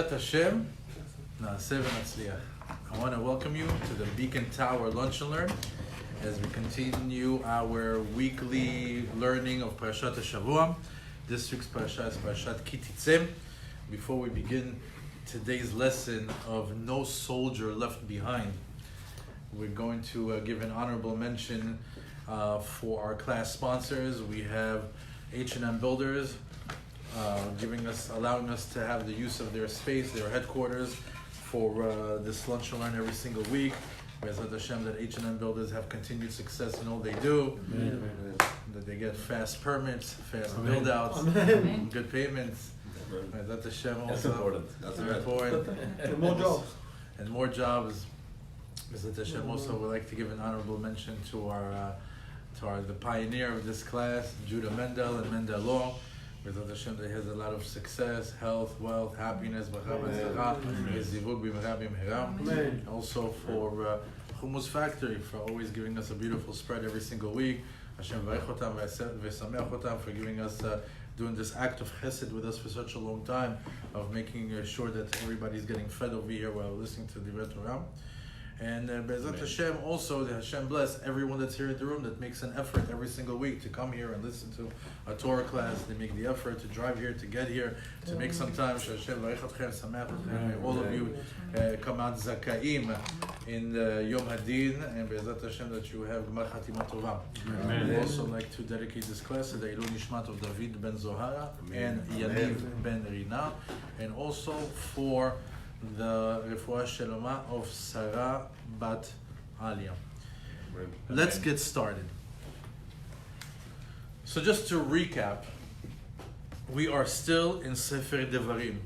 B'ezrat Hashem, na'aseh v'natzliach. I want to welcome you to the Beacon Tower Lunch and Learn as we continue our weekly learning of Parashat Shavua. This week's Parashat is Parashat Titze. Before we begin today's lesson of No Soldier Left Behind, we're going to give an honorable mention for our class sponsors. We have H&M Builders, allowing us to have the use of their space, their headquarters, for this lunch and learn every single week. B'ezrat Hashem, that H&M Builders have continued success in all they do. Amen. That they get fast permits, fast build-outs, good payments. B'ezrat Hashem also. That's important. That's very important. And more jobs. And more jobs. B'ezrat Hashem also would like to give an honorable mention to the pioneer of this class, Judah Mendel and Mendel Law. B'ezrat Hashem, that he has a lot of success, health, wealth, happiness, also for Hummus Factory for always giving us a beautiful spread every single week. Hashem v'arech otam v'sameach otam for giving us, doing this act of chesed with us for such a long time, of making sure that everybody's getting fed over here while listening to the Torah. And B'ezrat Hashem, also, the Hashem bless everyone that's here in the room that makes an effort every single week to come here and listen to a Torah class. They make the effort to drive here, to get here, to make some time. Hashem v'arech atchem, sameach atchem. May all of you come out zakaim in Yom Hadin, and B'ezrat Hashem that you have Gmar Chatima Tova. I would also like to dedicate this class to the Ilui Nishmat of David ben Zohara and Yaniv ben Rina, and also for the Refuah Sheloma of Sarah Bat Alia. Let's get started. So just to recap, we are still in Sefer Devarim.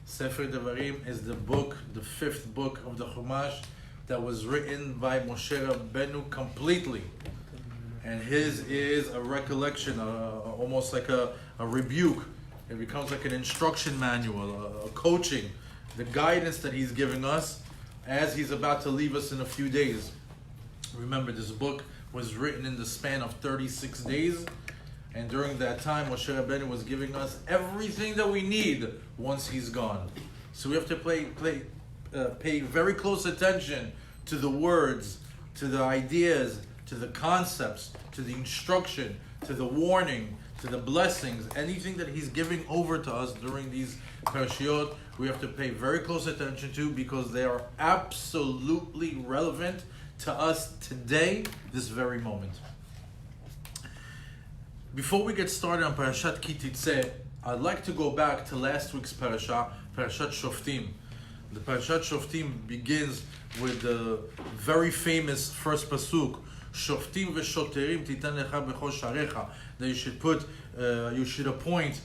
Sefer Devarim is the book, the fifth book of the Chumash that was written by Moshe Rabbeinu completely. And his is a recollection, almost like a rebuke. It becomes like an instruction manual, a coaching, the guidance that he's giving us as he's about to leave us in a few days. Remember, this book was written in the span of 36 days, and during that time Moshe Rabbeinu was giving us everything that we need once he's gone. So we have to pay very close attention to the words, to the ideas, to the concepts, to the instruction, to the warning, to the blessings, anything that he's giving over to us during these parashiot, we have to pay very close attention to, because they are absolutely relevant to us today, this very moment. Before we get started on Parashat Titze, I'd like to go back to last week's Parashat Shoftim. The Parashat Shoftim begins with the very famous first pasuk, Shoftim v'shoterim titan lecha b'chol sharecha, that you should appoint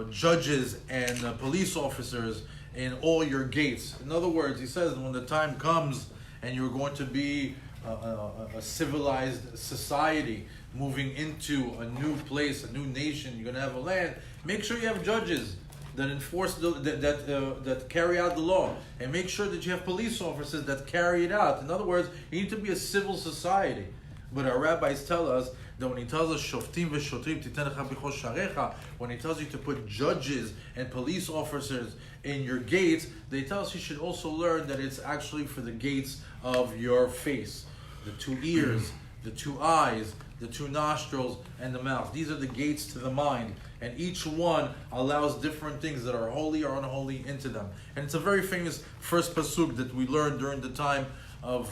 judges and police officers in all your gates. In other words, he says, when the time comes and you're going to be a civilized society, moving into a new place, a new nation, you're going to have a land, make sure you have judges that enforce that carry out the law, and make sure that you have police officers that carry it out. In other words, you need to be a civil society. But our rabbis tell us that when he tells us shoftim v'shotrim titen lecha b'chol sharecha, when he tells you to put judges and police officers in your gates, they tell us you should also learn that it's actually for the gates of your face, the two ears, the two eyes, the two nostrils, and the mouth. These are the gates to the mind, and each one allows different things that are holy or unholy into them. And it's a very famous first pasuk that we learned during the time of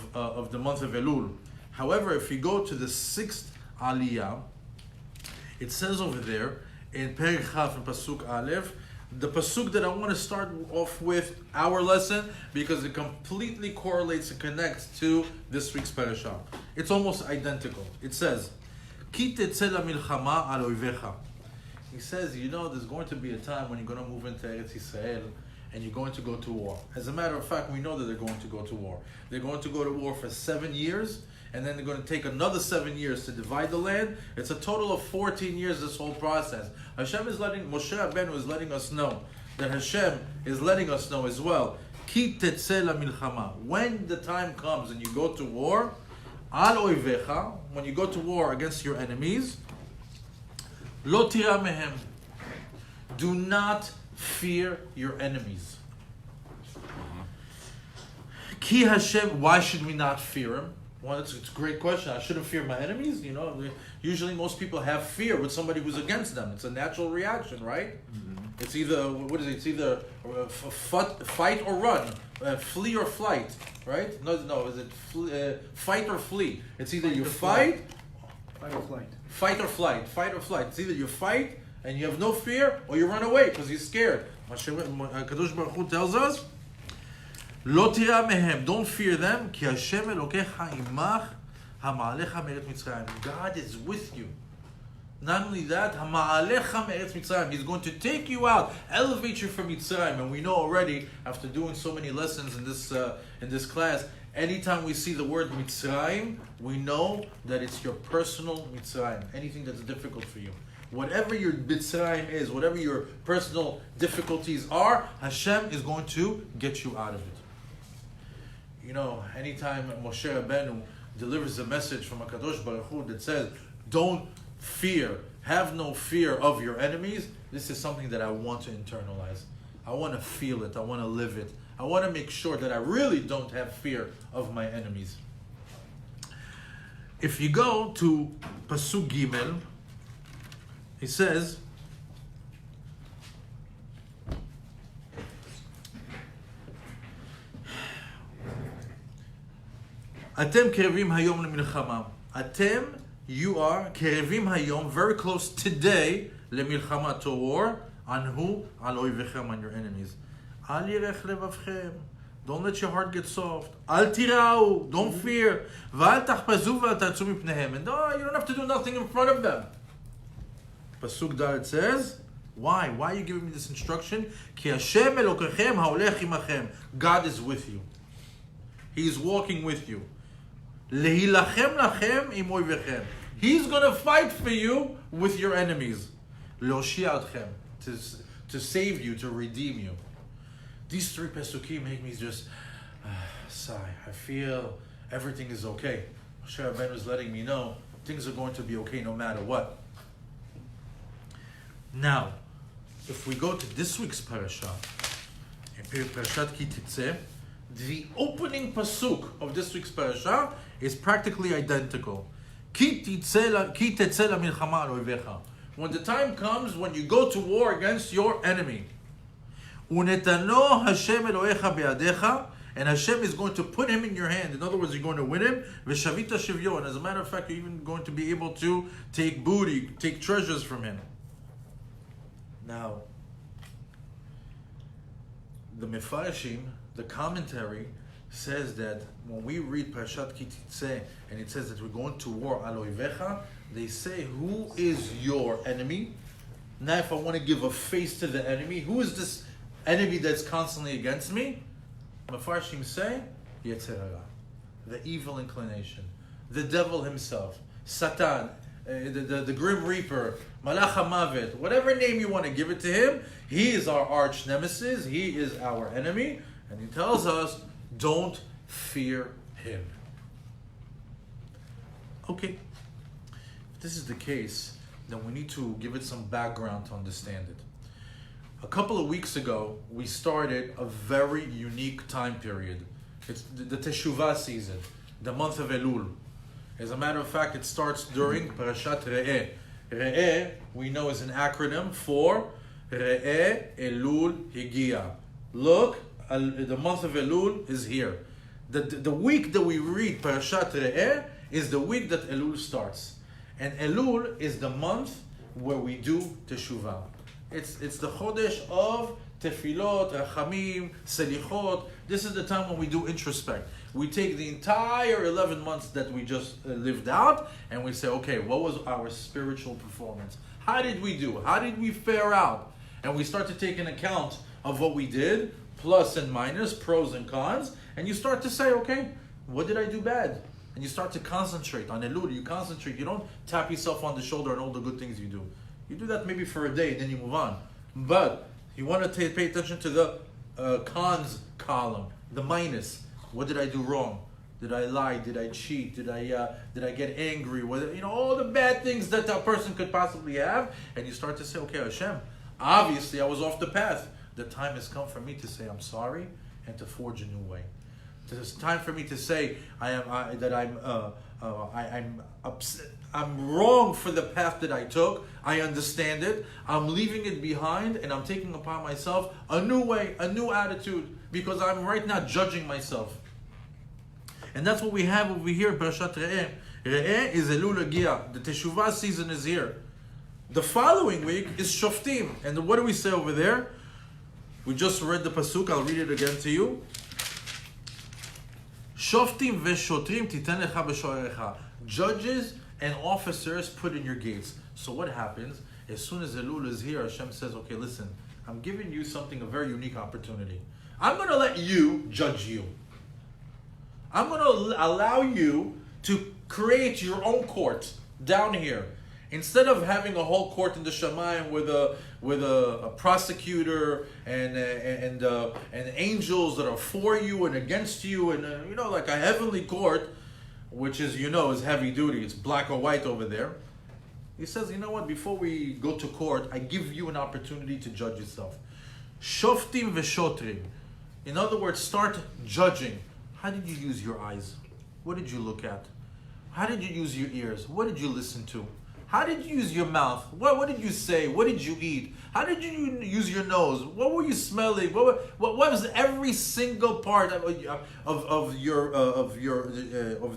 the month of Elul. However, if you go to the sixth Aliyah, it says over there in Perek Chaf and Pasuk Aleph, the pasuk that I want to start off with our lesson, because it completely correlates and connects to this week's parasha. It's almost identical. It says, Ki tetze lamilchama al oivecha. He says, there's going to be a time when you're going to move into Eretz Yisrael and you're going to go to war. As a matter of fact, we know that they're going to go to war. They're going to go to war for 7 years, and then they're going to take another 7 years to divide the land. It's a total of 14 years, this whole process. Moshe Rabbeinu is letting us know that Hashem is letting us know as well. Ki tetze lamilchama. When the time comes and you go to war, al oivecha, when you go to war against your enemies, lo tira mehem. Do not fear your enemies. Ki Hashem, why should we not fear him? Well, it's a great question. I shouldn't fear my enemies. You know, usually most people have fear with somebody who's against them. It's a natural reaction, right? Mm-hmm. It's either, what is it? It's either fight or run, flee or flight, right? No, is it fight or flee? It's either you fight or flight. Fight or flight. It's either you fight and you have no fear, or you run away because you're scared. Kadosh Baruch Hu tells us, לא תירא מהם, don't fear them, כי השם אלוקיך עמך, המעליך מארץ מצרים. God is with you. Not only that, המעליך מארץ מצרים. He's going to take you out, elevate you from Mitzrayim. And we know already, after doing so many lessons in this class, anytime we see the word Mitzrayim, we know that it's your personal Mitzrayim. Anything that's difficult for you. Whatever your Mitzrayim is, whatever your personal difficulties are, Hashem is going to get you out of it. You know, anytime Moshe Rabbeinu delivers a message from HaKadosh Baruch Hu that says, don't fear, have no fear of your enemies, this is something that I want to internalize. I want to feel it. I want to live it. I want to make sure that I really don't have fear of my enemies. If you go to Pasuk Gimel, he says, Atem kerevim hayom lemilchama. Atem, you are kerevim hayom, very close today, lemilchama, to war. On who? Al oivechem, on your enemies. Al yirech levavchem. Don't let your heart get soft. Al tirau, don't fear. V'al tachpazu v'al tatzu mipnehem. And you don't have to do nothing in front of them. Pasuk Dalet says, why? Why are you giving me this instruction? Ki Hashem elokechem haolech imachem. God is with you. He is walking with you. Lehilachem lachem im oivechem. He's going to fight for you with your enemies. Leoshia atchem, to save you, to redeem you. These three pesukim make me just sigh. I feel everything is okay. Moshe Rabbeinu is letting me know things are going to be okay no matter what. Now, if we go to this week's parasha, in Parashat Ki Titze, the opening pasuk of this week's parasha is practically identical. Ki tetze lamilchama al oivecha. When the time comes when you go to war against your enemy, unetano Hashem Elohecha beyadecha, and Hashem is going to put him in your hand. In other words, you're going to win him. V'shavita shivyo, and as a matter of fact, you're even going to be able to take booty, take treasures from him. Now, the Mefarshim, the commentary, says that when we read Parashat Ki Titze and it says that we're going to war al oivecha, they say, who is your enemy? Now, if I want to give a face to the enemy, who is this enemy that's constantly against me? Mefarshim say, Yetzer Hara, the evil inclination, the devil himself, Satan, the Grim Reaper, Malach HaMavet, whatever name you want to give it to him, he is our arch nemesis, he is our enemy, and he tells us, don't fear him. Okay, if this is the case, then we need to give it some background to understand it. A couple of weeks ago, we started a very unique time period. It's the Teshuvah season, the month of Elul. As a matter of fact, it starts during Parashat Re'eh. Re'eh, we know, is an acronym for Re'eh Elul Higia. Look, the month of Elul is here. The week that we read Parashat Re'eh is the week that Elul starts. And Elul is the month where we do Teshuvah. It's the Chodesh of Tefilot, Rachamim, Selichot. This is the time when we do introspect. We take the entire 11 months that we just lived out and we say, okay, what was our spiritual performance? How did we do? How did we fare out? And we start to take an account of what we did, plus and minus, pros and cons, and you start to say, okay, what did I do bad? And you start to concentrate on Elul. You concentrate. You don't tap yourself on the shoulder and all the good things you do. You do that maybe for a day, then you move on. But you want to pay attention to the cons column, the minus. What did I do wrong? Did I lie? Did I cheat? Did I get angry? All the bad things that a person could possibly have. And you start to say, okay, Hashem, obviously I was off the path. The time has come for me to say I'm sorry and to forge a new way. It's time for me to say I'm upset. I'm wrong for the path that I took. I understand it. I'm leaving it behind, and I'm taking upon myself a new way, a new attitude, because I'm right now judging myself. And that's what we have over here, Parashat Re'eh. Re'eh is Elul Agia. The Teshuvah season is here. The following week is Shoftim. And what do we say over there? We just read the Pasuk. I'll read it again to you. Shoftim ve'shotrim titen lecha b'shorecha. Judges and officers put in your gates. So what happens? As soon as Elul is here, Hashem says, okay, listen, I'm giving you something, a very unique opportunity. I'm going to let you judge you. I'm going to allow you to create your own court down here. Instead of having a whole court in the Shamayim with a prosecutor and angels that are for you and against you, and like a heavenly court, which is is heavy duty. It's black or white over there. He says, you know what? Before we go to court, I give you an opportunity to judge yourself. Shoftim v'shotrim. In other words, start judging. How did you use your eyes? What did you look at? How did you use your ears? What did you listen to? How did you use your mouth? What did you say? What did you eat? How did you use your nose? What were you smelling? What was every single part of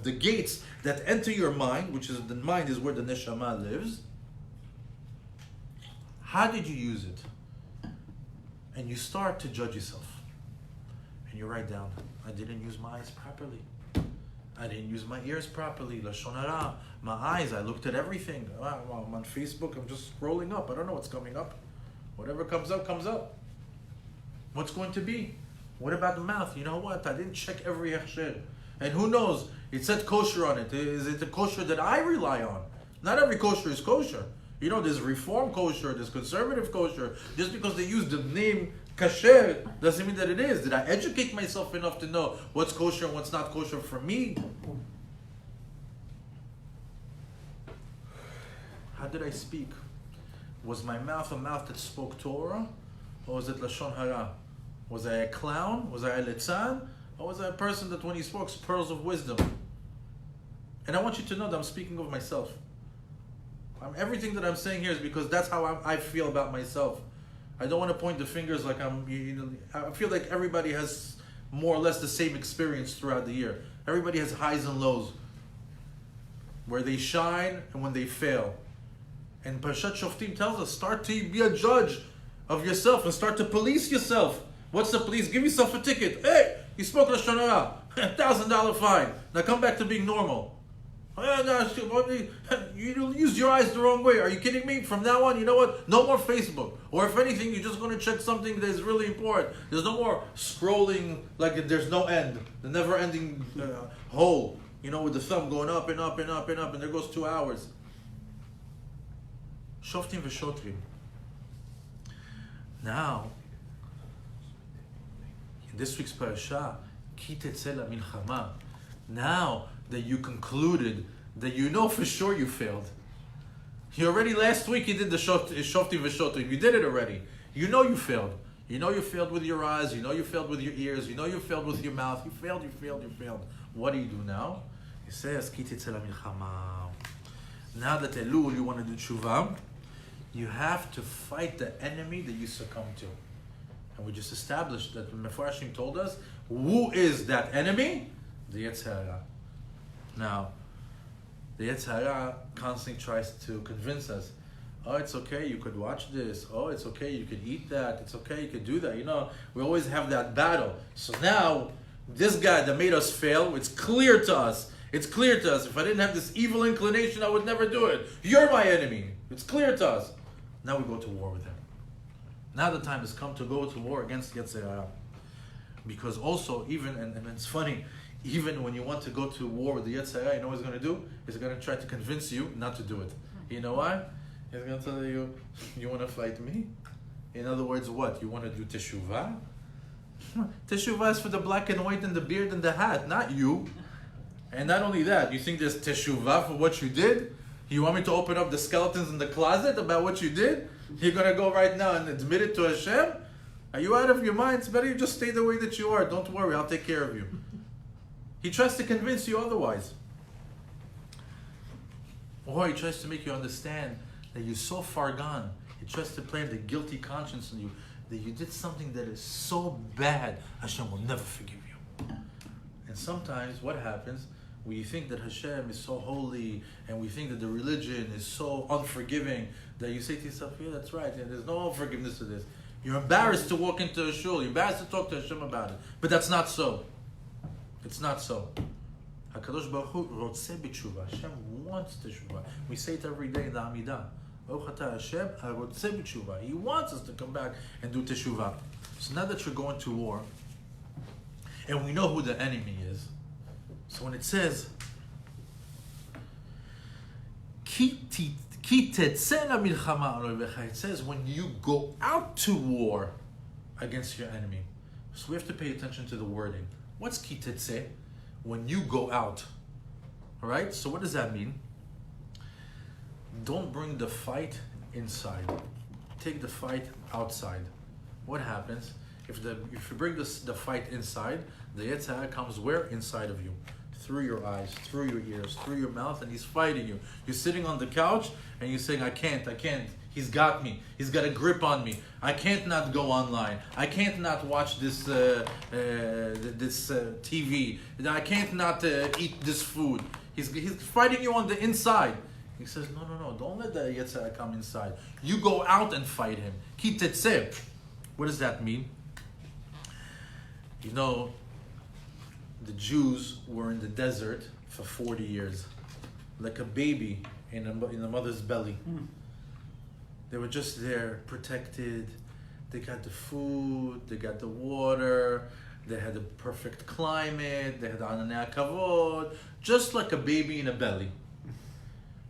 the gates that enter your mind, which is the mind is where the neshama lives? How did you use it? And you start to judge yourself. And you write down, I didn't use my eyes properly. I didn't use my ears properly. Lashon hara. My eyes, I looked at everything. I'm on Facebook, I'm just scrolling up. I don't know what's coming up. Whatever comes up, comes up. What's going to be? What about the mouth? You know what? I didn't check every hechsher. And who knows? It said kosher on it. Is it the kosher that I rely on? Not every kosher is kosher. There's reform kosher, there's conservative kosher. Just because they use the name kasher doesn't mean that it is. Did I educate myself enough to know what's kosher and what's not kosher for me? How did I speak? Was my mouth a mouth that spoke Torah? Or was it Lashon Hara? Was I a clown? Was I a litzan? Or was I a person that when he spoke, pearls of wisdom? And I want you to know that I'm speaking of myself. Everything that I'm saying here is because that's how I feel about myself. I don't want to point the fingers like I feel like everybody has more or less the same experience throughout the year. Everybody has highs and lows, where they shine and when they fail. And Parashat Shoftim tells us, start to be a judge of yourself and start to police yourself. What's the police? Give yourself a ticket. Hey, you spoke Lashon hara, $1,000 fine. Now come back to being normal. You used your eyes the wrong way. Are you kidding me? From now on, you know what? No more Facebook. Or if anything, you're just going to check something that is really important. There's no more scrolling like there's no end. The never-ending hole. With the thumb going up and up and up and up, and there goes 2 hours. Shoftim v'shotrim. Now, in this week's parasha, ki Titze milchama. Now that you concluded that for sure you failed. Last week you did the shoftim v'shotrim. You did it already. You failed. You failed with your eyes. You failed with your ears. You failed with your mouth. You failed. What do you do now? He says, ki Titze milchama. Now that Elul, you want to do tshuva, you have to fight the enemy that you succumb to. And we just established that the Mefarshim told us, who is that enemy? The Yetzer Hara. Now, the Yetzer Hara constantly tries to convince us, oh, it's okay, you could watch this. Oh, it's okay, you could eat that. It's okay, you could do that. We always have that battle. So now, this guy that made us fail, it's clear to us. If I didn't have this evil inclination, I would never do it. You're my enemy. It's clear to us. Now we go to war with him. Now the time has come to go to war against Yetzer Hara. Because also, and it's funny, even when you want to go to war with the Yetzer Hara, you know what he's going to do? He's going to try to convince you not to do it. You know why? He's going to tell you, you want to fight me? In other words, what? You want to do teshuvah? Teshuvah is for the black and white and the beard and the hat, not you. And not only that, you think there's teshuvah for what you did? You want me to open up the skeletons in the closet about what you did? You're going to go right now and admit it to Hashem? Are you out of your mind? It's better you just stay the way that you are. Don't worry, I'll take care of you. He tries to convince you otherwise. Or he tries to make you understand that you're so far gone. He tries to plant the guilty conscience in you that you did something that is so bad, Hashem will never forgive you. And sometimes what happens, we think that Hashem is so holy and we think that the religion is so unforgiving that you say to yourself, yeah, that's right, and there's no forgiveness to this. You're embarrassed to walk into a shul, you're embarrassed to talk to Hashem about it. But that's not so. It's not so. HaKadosh Baruch Hu rotze b'tshuva. Hashem wants teshuvah. We say it every day in the Amidah. Baruch atah Hashem rotze b'tshuva. He wants us to come back and do teshuvah. So now that you're going to war, and we know who the enemy is, so when it says, Ki Titze milchama, it says when you go out to war against your enemy. So we have to pay attention to the wording. What's Ki Titze? When you go out. Alright? So what does that mean? Don't bring the fight inside. Take the fight outside. What happens? If you bring the fight inside, the Yetzer Hara comes where? Inside of you. Through your eyes, through your ears, through your mouth, and he's fighting you. You're sitting on the couch and you're saying, I can't. He's got me. He's got a grip on me. I can't not go online. I can't not watch this TV. I can't not eat this food. He's fighting you on the inside. He says, no. Don't let the Yetzer Hara come inside. You go out and fight him. Ki Titze. What does that mean? You know, the Jews were in the desert for 40 years, like a baby in the mother's belly. They were just there, protected. They got the food, they got the water, they had the perfect climate, they had ananei kavod, just like a baby in a belly.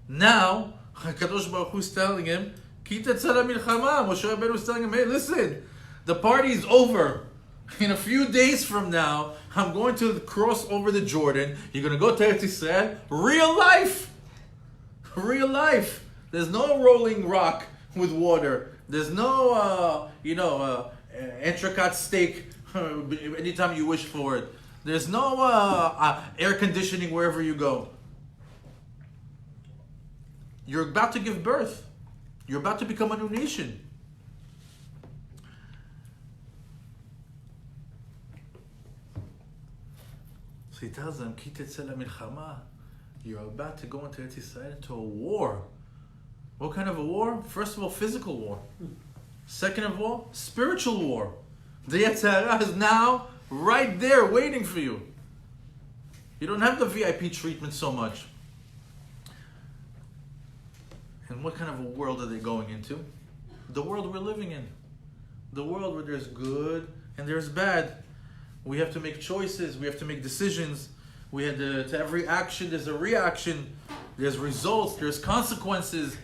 Now, HaKadosh Baruch Hu is telling him, Ki Titze milchama. Moshe Rabbeinu is telling him, hey, listen, the party's over. In a few days from now, I'm going to cross over the Jordan. You're going to go to Eretz Yisrael. Real life. Real life. There's no rolling rock with water. There's no, entrecôte steak anytime you wish for it. There's no air conditioning wherever you go. You're about to give birth. You're about to become a new nation. So he tells them, Ki Titze milchama. You're about to go into Eretz Yisrael to a war. What kind of a war? First of all, physical war. Second of all, spiritual war. The Yetzer Hara is now right there waiting for you. You don't have the VIP treatment so much. And what kind of a world are they going into? The world we're living in. The world where there's good and there's bad. We have to make choices. We have to make decisions. We had to every action, there's a reaction. There's results. There's consequences.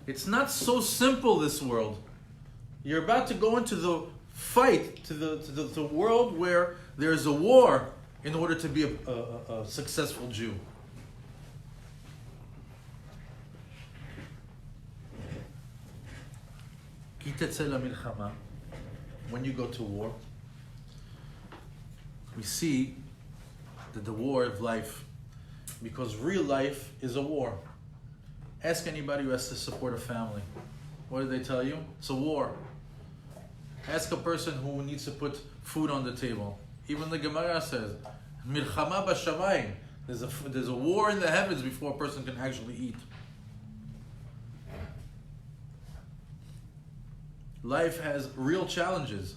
It's not so simple, this world. You're about to go into the fight, to the world where there's a war in order to be a successful Jew. Ki Titze milchama. When you go to war, we see that the war of life, because real life is a war. Ask anybody who has to support a family. What do they tell you? It's a war. Ask a person who needs to put food on the table. Even the Gemara says, Milchama b'shamayim. There's a war in the heavens before a person can actually eat. Life has real challenges.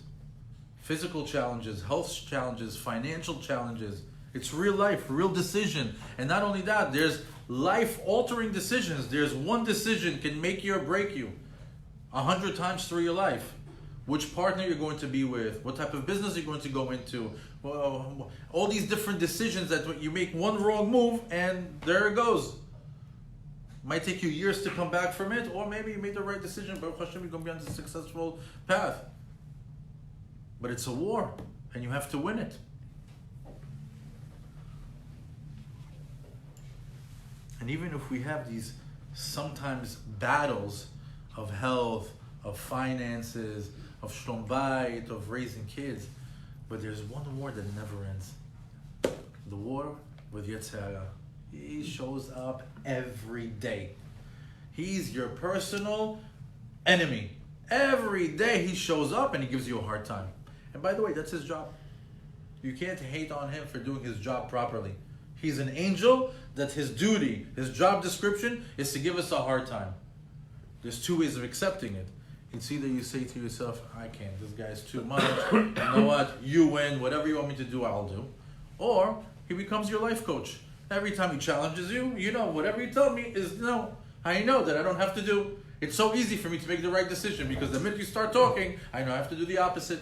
Physical challenges, health challenges, financial challenges. It's real life, real decision. And not only that, there's life-altering decisions. There's one decision can make you or break you 100 times through your life. Which partner you're going to be with, what type of business you're going to go into, all these different decisions that you make one wrong move and there it goes. Might take you years to come back from it, or maybe you made the right decision, but Hashem, you're going to be on a successful path. But it's a war, and you have to win it. And even if we have these sometimes battles of health, of finances, of shlom bayit, of raising kids, but there's one war that never ends. the war with Yetzer Hara. He shows up every day. He's your personal enemy. Every day he shows up and he gives you a hard time. And by the way, that's his job. You can't hate on him for doing his job properly. He's an angel that his duty, his job description is to give us a hard time. There's two ways of accepting it. It's either you say to yourself, I can't, this guy's too much. You know what? You win. Whatever you want me to do, I'll do. Or he becomes your life coach. Every time he challenges you, you know, whatever you tell me is no. I know that I don't have to do. It's so easy for me to make the right decision because the minute you start talking, I know I have to do the opposite.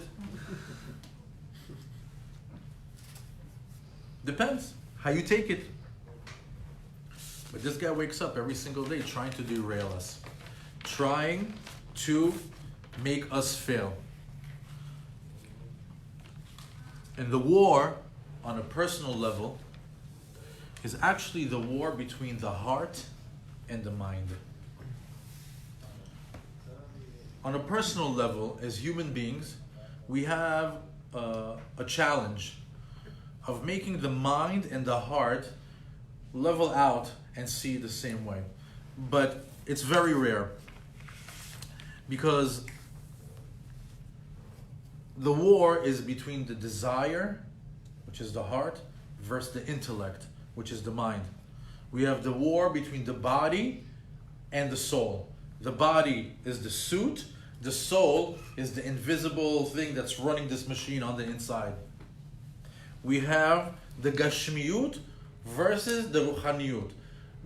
Depends how you take it. But this guy wakes up every single day trying to derail us. Trying to make us fail. And the war, on a personal level, is actually the war between the heart and the mind. On a personal level, as human beings, we have a challenge of making the mind and the heart level out and see the same way. But it's very rare because the war is between the desire, which is the heart, versus the intellect, which is the mind. We have the war between the body and the soul. The body is the suit, the soul is the invisible thing that's running this machine on the inside. We have the gashmiyut versus the ruchaniyut,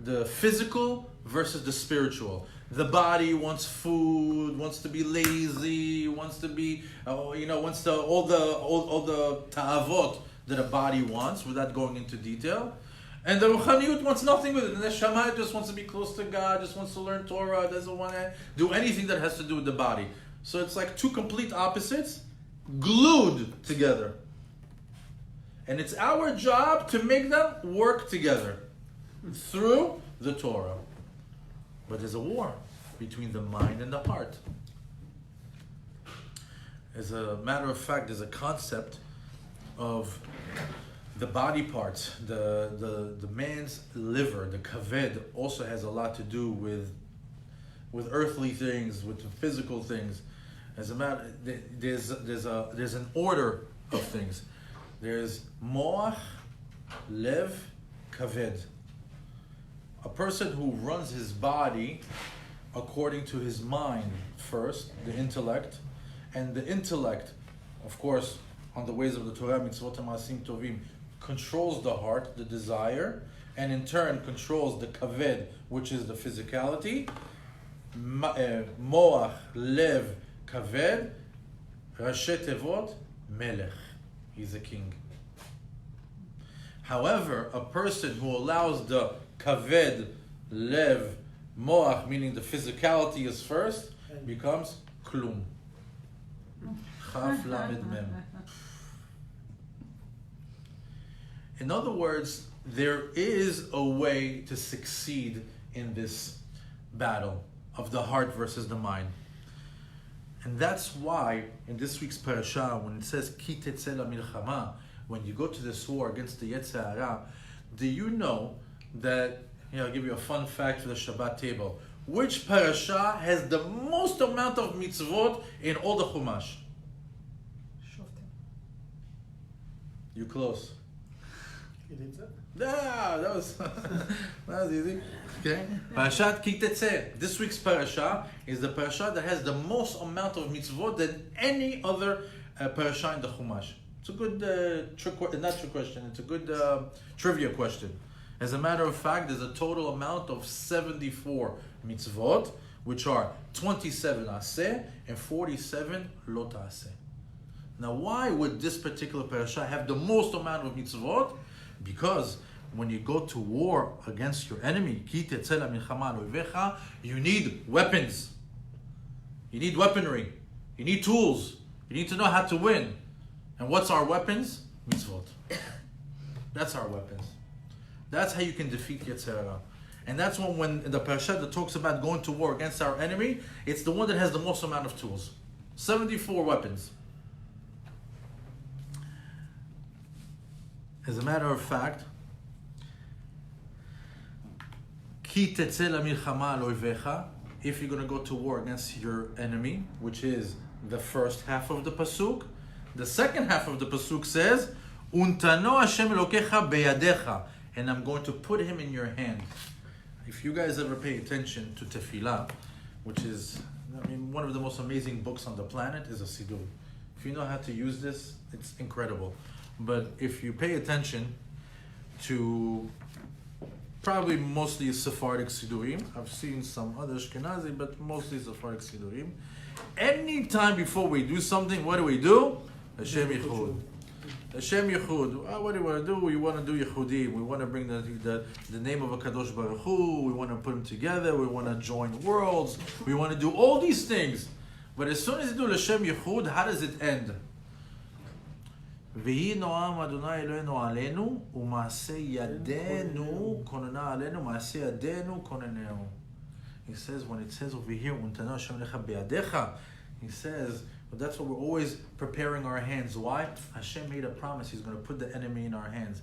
the physical versus the spiritual. The body wants food, wants to be lazy, wants to be, wants to all the ta'avot that a body wants, without going into detail. And the ruchaniyut wants nothing with it. And the neshama just wants to be close to God, just wants to learn Torah, doesn't want to do anything that has to do with the body. So it's like two complete opposites glued together. And it's our job to make them work together through the Torah. But there's a war between the mind and the heart. As a matter of fact, there's a concept of the body parts. The man's liver, the kaved, also has a lot to do with earthly things, with physical things. As a matter, there's an order of things. There's moach, lev, kaved. A person who runs his body according to his mind first, the intellect, and the intellect, of course, on the ways of the Torah, mitzvot ha'maasim tovim, controls the heart, the desire, and in turn controls the kaved, which is the physicality. Moach, lev, kaved, rashi tevot, melech. He's a king. However, a person who allows the kaved, lev, moach, meaning the physicality is first, becomes klum. Chaf lamed mem. In other words, there is a way to succeed in this battle of the heart versus the mind. And that's why in this week's parasha, when it says Ki Titze milchama, when you go to this war against the Yetzer Hara, do you know that, I'll give you a fun fact for the Shabbat table. Which parasha has the most amount of mitzvot in all the Chumash? You close. Yeah, that was easy. Okay. Parashat Ki Titze. This week's parasha is the parasha that has the most amount of mitzvot than any other parasha in the Chumash. It's a good trick question. It's a good trivia question. As a matter of fact, there's a total amount of 74 mitzvot, which are 27 aseh and 47 lo ta'aseh. Now, why would this particular parasha have the most amount of mitzvot? Because when you go to war against your enemy, you need weapons. You need weaponry. You need tools. You need to know how to win. And what's our weapons? Mitzvot. That's our weapons. That's how you can defeat Yetzer Hara. And that's when the parasha that talks about going to war against our enemy, it's the one that has the most amount of tools. 74 weapons. As a matter of fact, Ki Titze lamilchama al oivecha, if you're going to go to war against your enemy, which is the first half of the pasuk, the second half of the pasuk says, Untano Hashem Elokecha beyadecha, and I'm going to put him in your hand. If you guys ever pay attention to Tefillah, which is, one of the most amazing books on the planet is a Siddur. If you know how to use this, it's incredible. But if you pay attention to probably mostly Sephardic Siddurim, I've seen some other Ashkenazi, but mostly Sephardic Siddurim, anytime before we do something, what do? Hashem Yichud. Hashem Yichud. What do we want to do? We want to do Yichudim. We want to bring the name of a Kadosh Baruch Hu. We want to put them together. We want to join worlds. We want to do all these things. But as soon as you do Hashem Yichud, how does it end? V'hi noam Adonai Eloheinu aleinu u'maaseh yadenu konena aleinu maaseh yadenu koneneu. He says, when it says over here, Untano Hashem lecha beyadecha, he says, but that's what we're always preparing our hands. Why? Hashem made a promise. He's going to put the enemy in our hands.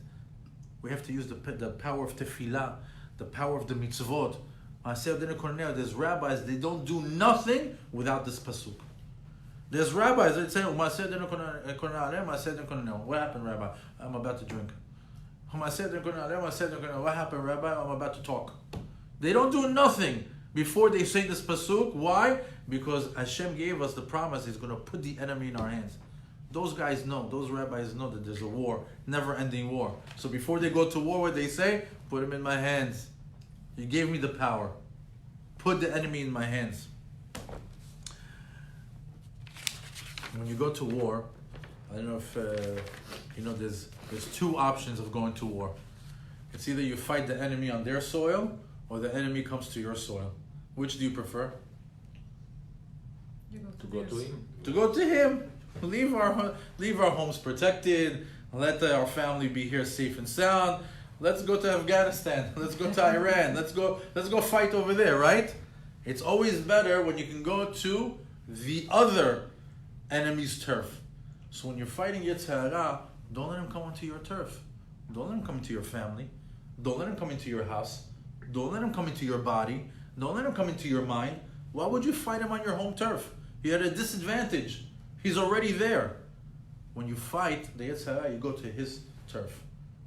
We have to use the power of tefillah, the power of the mitzvot. There's rabbis, they don't do nothing without this pasuk. There's rabbis that say, what happened, Rabbi? I'm about to drink. What happened, Rabbi? I'm about to talk. They don't do nothing before they say this pasuk. Why? Because Hashem gave us the promise He's going to put the enemy in our hands. Those guys know, those rabbis know that there's a war, never-ending war. So before they go to war, what they say? Put him in my hands. You gave me the power. Put the enemy in my hands. When you go to war, I don't know if there's two options of going to war. It's either you fight the enemy on their soil, or the enemy comes to your soil. Which do you prefer? To go to him. To go to him. Leave our homes protected. Let our family be here safe and sound. Let's go to Afghanistan. Let's go to Iran. Let's go fight over there, right? It's always better when you can go to the other enemy's turf. So when you're fighting Yetzer Hara, don't let him come onto your turf. Don't let him come into your family. Don't let him come into your house. Don't let him come into your body. Don't let him come into your mind. Why would you fight him on your home turf? You're at a disadvantage. He's already there. When you fight the Yetzer Hara, you go to his turf.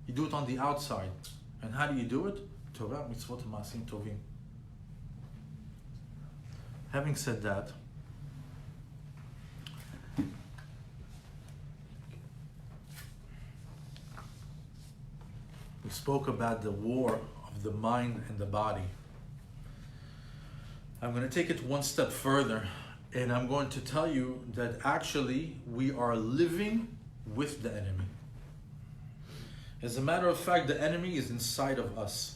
You do it on the outside. And how do you do it? Torah, mitzvot, maasim tovim. Having said that, we spoke about the war of the mind and the body. I'm going to take it one step further, and I'm going to tell you that actually we are living with the enemy. As a matter of fact, the enemy is inside of us.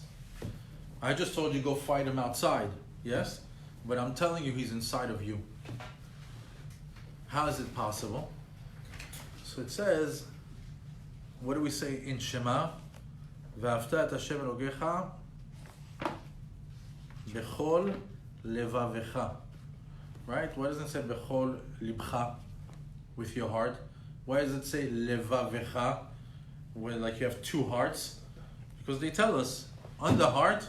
I just told you go fight him outside, yes? But I'm telling you he's inside of you. How is it possible? So it says, what do we say in Shema? V'ahavta et Hashem Elokecha bechol levavecha. Right? Why doesn't it say bechol libcha, with your heart? Why does it say levavecha, when like you have two hearts? Because they tell us on the heart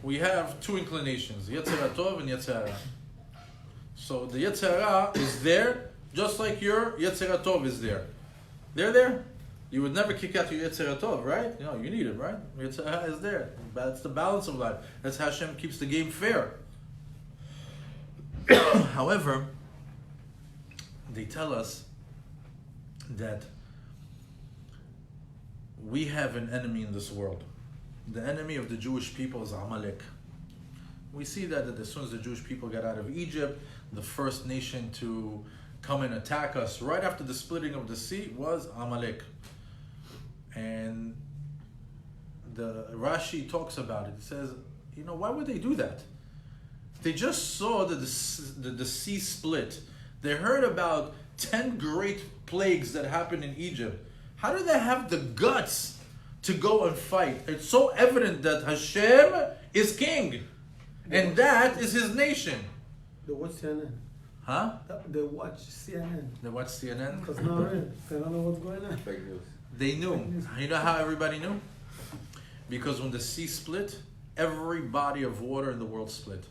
we have two inclinations, Yetzer Tov and Yetzer Hara. So the Yetzer Hara is there, just like your Yetzer Tov is there. They're there. You would never kick out your Yetzer Tov, right? You need it, right? Yetzer Hara is there. That's the balance of life. That's how Hashem keeps the game fair. However, they tell us that we have an enemy in this world. The enemy of the Jewish people is Amalek. We see that as soon as the Jewish people got out of Egypt, the first nation to come and attack us right after the splitting of the sea was Amalek. And the Rashi talks about it. It says, why would they do that? They just saw that the sea split. They heard about 10 great plagues that happened in Egypt. How do they have the guts to go and fight? It's so evident that Hashem is king. And that is his nation. They watch CNN. Huh? They watch CNN. They watch CNN? Because now they don't know what's going on. Fake news. They knew. You know how everybody knew? Because when the sea split, every body of water in the world split.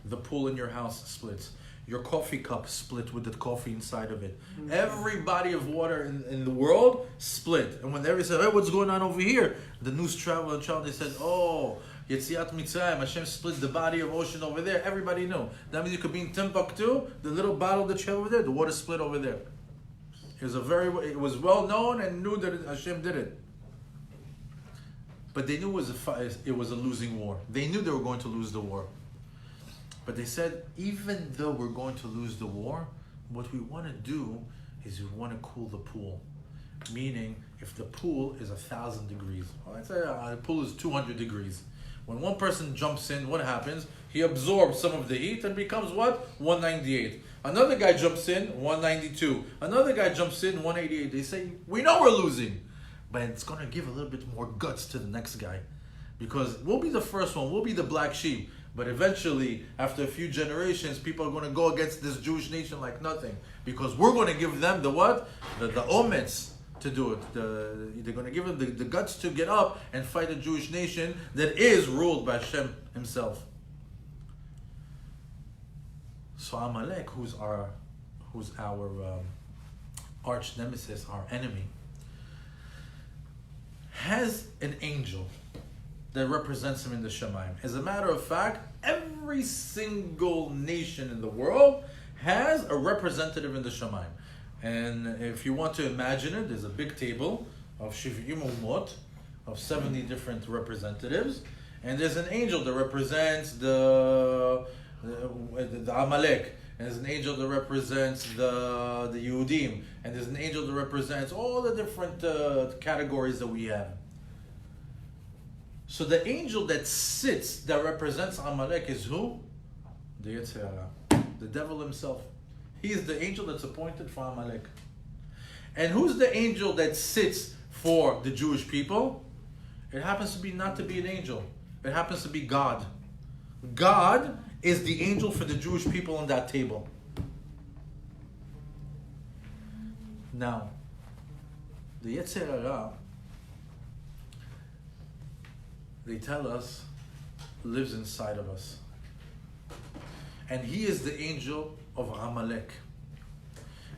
The pool in your house splits. Your coffee cup split with the coffee inside of it. Every body of water in the world split. And when everybody said, hey, what's going on over here? The news travel, they said, oh, Yetziat Mitzrayim, Hashem split the body of ocean over there. Everybody knew. That means you could be in Timbuktu, the little bottle that you have over there, the water split over there. It was well known and knew that Hashem did it. But they knew it was a losing war. They knew they were going to lose the war. But they said, even though we're going to lose the war, what we want to do is we want to cool the pool. Meaning, if the pool is 1,000 degrees, let's say the pool is 200 degrees. When one person jumps in, what happens? He absorbs some of the heat and becomes what? 198. Another guy jumps in, 192. Another guy jumps in, 188. They say, we know we're losing. But it's going to give a little bit more guts to the next guy. Because we'll be the first one, we'll be the black sheep. But eventually, after a few generations, people are going to go against this Jewish nation like nothing. Because we're going to give them the what? The omets to do it. They're going to give them the guts to get up and fight a Jewish nation that is ruled by Hashem himself. So Amalek, who's our arch nemesis, our enemy, has an angel that represents him in the Shemaim. As a matter of fact, every single nation in the world has a representative in the Shemaim. And if you want to imagine it, there's a big table of Shiv'im Umot, of 70 different representatives, and there's an angel that represents the Amalek, and there's an angel that represents the Yehudim, and there's an angel that represents all the different categories that we have. So the angel that represents Amalek is who? The Yetzer Hara, the devil himself. He is the angel that's appointed for Amalek. And who's the angel that sits for the Jewish people? It happens to be not to be an angel. It happens to be God. God is the angel for the Jewish people on that table. Now, the Yetzer Hara, they tell us, lives inside of us. And he is the angel of Amalek.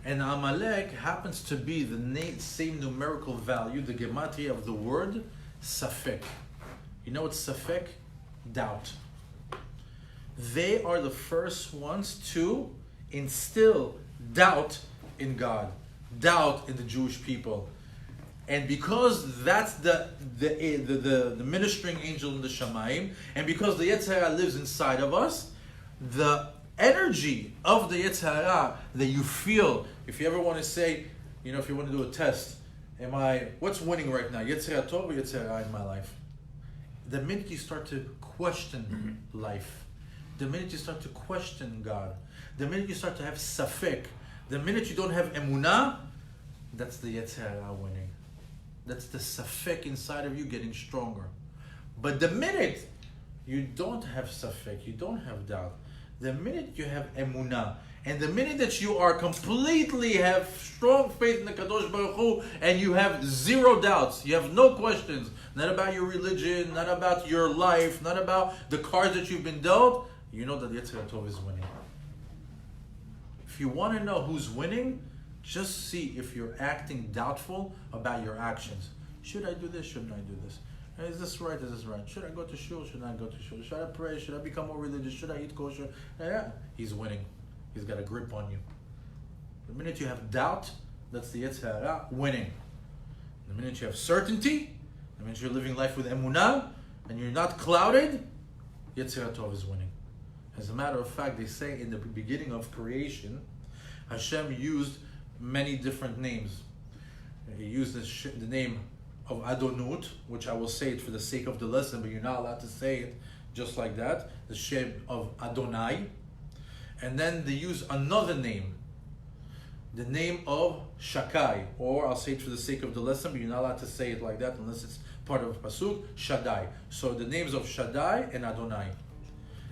And Amalek happens to be the same numerical value, the gematria of the word Safek. You know what's Safek? Doubt. They are the first ones to instill doubt in God, doubt in the Jewish people. And because that's the ministering angel in the Shamayim, and because the Yetzer Hara lives inside of us, the energy of the Yetzer Hara that you feel, if you ever want to say, if you want to do a test, what's winning right now, Yetzer Hara Tov or Yetzer Hara in my life? The minute you start to question life, the minute you start to question God, the minute you start to have Safek, the minute you don't have Emunah, that's the Yetzer Hara winning. That's the Safek inside of you getting stronger. But the minute you don't have Safek, you don't have doubt, the minute you have Emunah, and the minute that you are completely have strong faith in the Kadosh Baruch Hu, and you have zero doubts, you have no questions, not about your religion, not about your life, not about the cards that you've been dealt, you know that Yetzer Hara Tov is winning. If you want to know who's winning, just see if you're acting doubtful about your actions. Should I do this? Shouldn't I do this? Is this right? Is this right? Should I go to shul? Should I go to shul? Should I pray? Should I become more religious? Should I eat kosher? Yeah, he's winning. He's got a grip on you. The minute you have doubt, that's the Yetzer Hara winning. The minute you have certainty, the minute you're living life with emunah, and you're not clouded, Yetzer Hara Tov is winning. As a matter of fact, they say in the beginning of creation, Hashem used many different names. He used the name of Adonut, which I will say it for the sake of the lesson, but you're not allowed to say it just like that. The Shem of Adonai. And then they use another name, the name of Shakai, or I'll say it for the sake of the lesson, but you're not allowed to say it like that unless it's part of a pasuk, Shaddai. So the names of Shaddai and Adonai.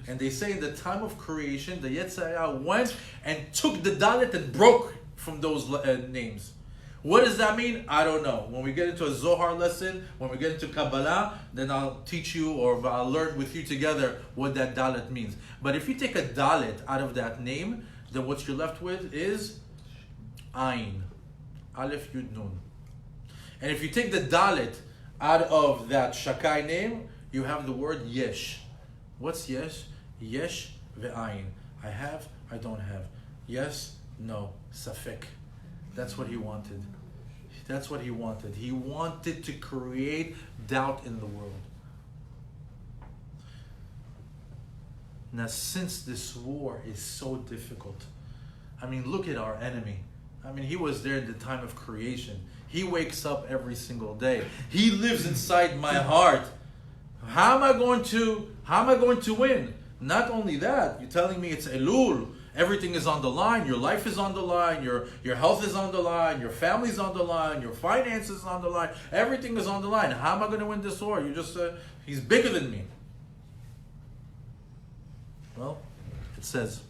And they say in the time of creation, the Yetzer Hara went and took the Dalet and broke from those names. What does that mean? I don't know. When we get into a Zohar lesson, when we get into Kabbalah, then I'll teach you or I'll learn with you together what that Dalet means. But if you take a Dalet out of that name, then what you're left with is Ayin. Aleph Yud Nun. And if you take the Dalet out of that Shakai name, you have the word Yesh. What's Yesh? Yesh ve'ayin. I have, I don't have. Yes, no, Safek. That's what he wanted. That's what he wanted. He wanted to create doubt in the world. Now, since this war is so difficult, I mean, look at our enemy. I mean, he was there at the time of creation. He wakes up every single day. He lives inside my heart. How am I going to win? Not only that, you're telling me it's Elul. Everything is on the line. Your life is on the line. Your health is on the line. Your family's on the line. Your finances is on the line. Everything is on the line. How am I going to win this war? You just he's bigger than me. Well, it says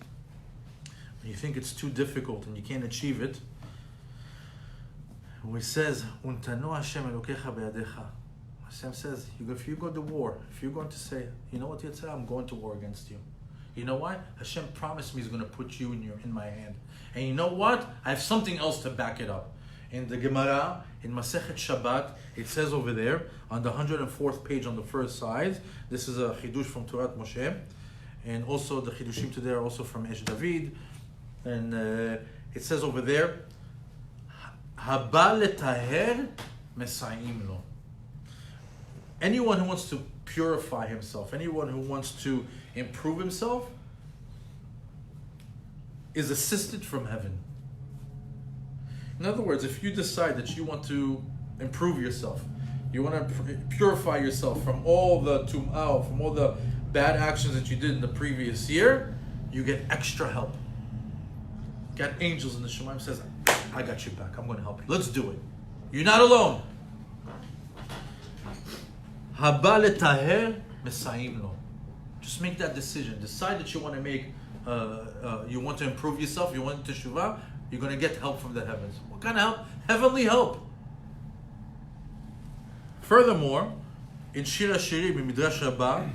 when you think it's too difficult and you can't achieve it, it says Untano Hashem Elokecha be'yadecha. Hashem says, if you go to war, if you're going to say, you know what you'd say, I'm going to war against you. You know what? Hashem promised me He's going to put you in my hand. And you know what? I have something else to back it up. In the Gemara, in Masechet Shabbat, it says over there, on the 104th page on the first side, this is a Chidush from Torah Moshe, and also the Chidushim today are also from Esh David, and it says over there, Haba letaher mesayim lo. Anyone who wants to purify himself, anyone who wants to improve himself, is assisted from heaven. In other words, if you decide that you want to improve yourself, you want to purify yourself from all the tum'ah, from all the bad actions that you did in the previous year, you get extra help. Got angels in the Shemaim says, I got you back. I'm going to help you. Let's do it. You're not alone. Haba letaher mesayim lo. Just make that decision. Decide that you want to make, you want to improve yourself. You want teshuvah. You're going to get help from the heavens. What kind of help? Heavenly help. Furthermore, in Shir HaShirim, in Midrash Rabbah,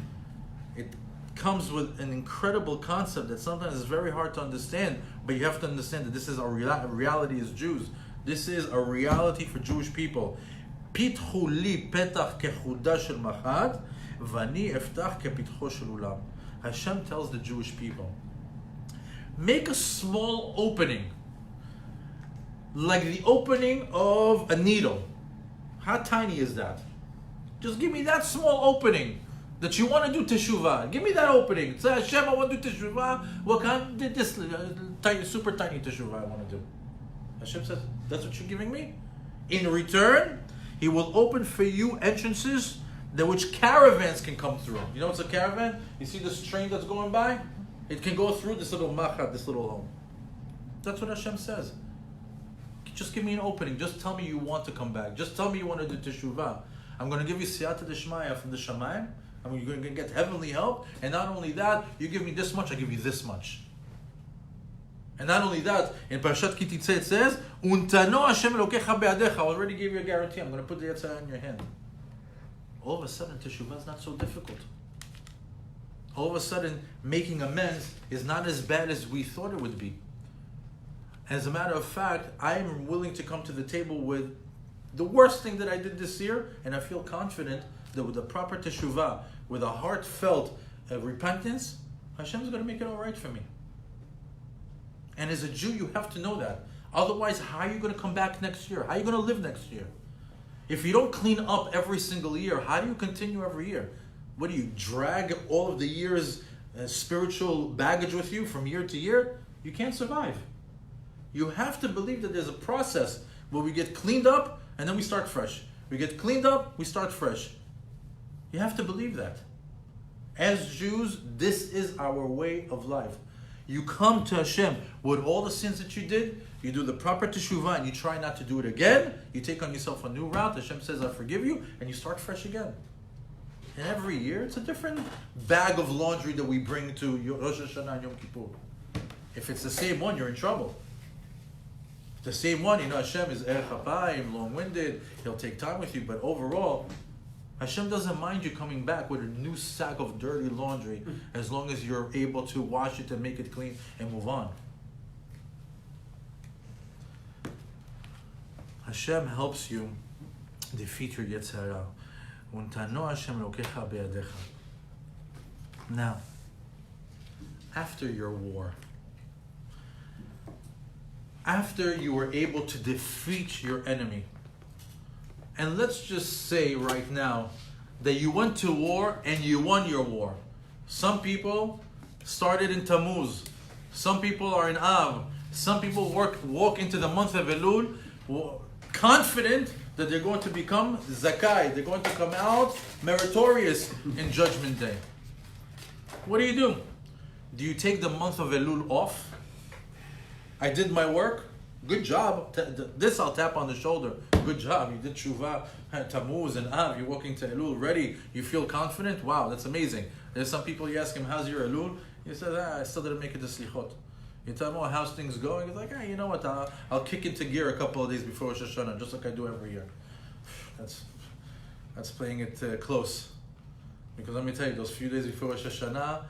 it comes with an incredible concept that sometimes is very hard to understand, but you have to understand that this is a reality as Jews. This is a reality for Jewish people. Pitchu li petach kechuda shel machad, vani eftach kepitcho shel ulam. Hashem tells the Jewish people, make a small opening, like the opening of a needle. How tiny is that? Just give me that small opening that you want to do teshuvah. Give me that opening. Say, Hashem, I want to do teshuvah. What kind of this tiny, super tiny teshuvah I want to do? Hashem says, that's what you're giving me? In return, He will open for you entrances that which caravans can come through. You know what's a caravan? You see this train that's going by? It can go through this little machad, this little home. That's what Hashem says. Just give me an opening. Just tell me you want to come back. Just tell me you want to do teshuvah. I'm going to give you siyata d'shmaya from the Shamayim. You're going to get heavenly help. And not only that, you give me this much, I give you this much. And not only that, in Parashat Titze it says, Untano Hashem Elokecha be'yadecha. I already gave you a guarantee. I'm going to put the Yetzirah in your hand. All of a sudden, teshuvah is not so difficult. All of a sudden, making amends is not as bad as we thought it would be. As a matter of fact, I am willing to come to the table with the worst thing that I did this year, and I feel confident that with the proper teshuvah, with a heartfelt repentance, Hashem is going to make it all right for me. And as a Jew, you have to know that. Otherwise, how are you going to come back next year? How are you going to live next year? If you don't clean up every single year, how do you continue every year? What do you drag all of the year's spiritual baggage with you from year to year? You can't survive. You have to believe that there's a process where we get cleaned up and then we start fresh. We get cleaned up, we start fresh. You have to believe that. As Jews, this is our way of life. You come to Hashem with all the sins that you did, you do the proper teshuvah and you try not to do it again, you take on yourself a new route, Hashem says, I forgive you, and you start fresh again. And every year, it's a different bag of laundry that we bring to Rosh Hashanah and Yom Kippur. If it's the same one, you're in trouble. The same one, Hashem is erech apayim, long-winded. He'll take time with you, but overall, Hashem doesn't mind you coming back with a new sack of dirty laundry as long as you're able to wash it and make it clean and move on. Hashem helps you defeat your Yetzer Hara. Now, after your war, after you were able to defeat your enemy, and let's just say right now that you went to war and you won your war. Some people started in Tammuz. Some people are in Av. Some people walk into the month of Elul confident that they're going to become Zakai. They're going to come out meritorious in Judgment Day. What do? Do you take the month of Elul off? I did my work. Good job. This I'll tap on the shoulder. Good job. You did Shuvah, Tammuz, and Av. You're walking to Elul ready. You feel confident. Wow, that's amazing. There's some people, you ask him, how's your Elul? He says, I still didn't make it to Slichot. You tell him, how's things going? He's like, you know what? I'll kick into gear a couple of days before Rosh Hashanah, just like I do every year. That's playing it close. Because let me tell you, those few days before Rosh Hashanah,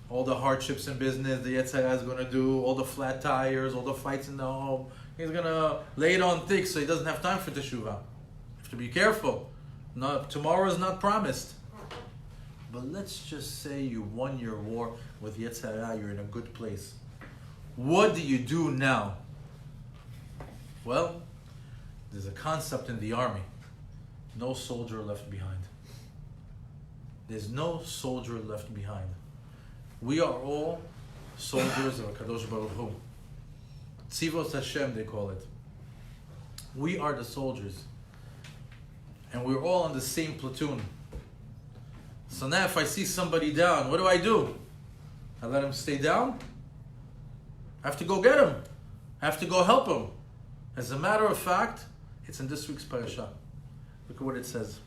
all the hardships in business, the Yetzer Hara is going to do, all the flat tires, all the fights in the home. He's going to lay it on thick so he doesn't have time for teshuvah. You have to be careful. Tomorrow is not promised. But let's just say you won your war with Yetzer Hara, you're in a good place. What do you do now? Well, there's a concept in the army. No soldier left behind. There's no soldier left behind. We are all soldiers of HaKadosh Baruch Hu. Tzivos Hashem, they call it. We are the soldiers. And we're all on the same platoon. So now if I see somebody down, what do? I let him stay down? I have to go get him. I have to go help him. As a matter of fact, it's in this week's Parashat. Look at what it says.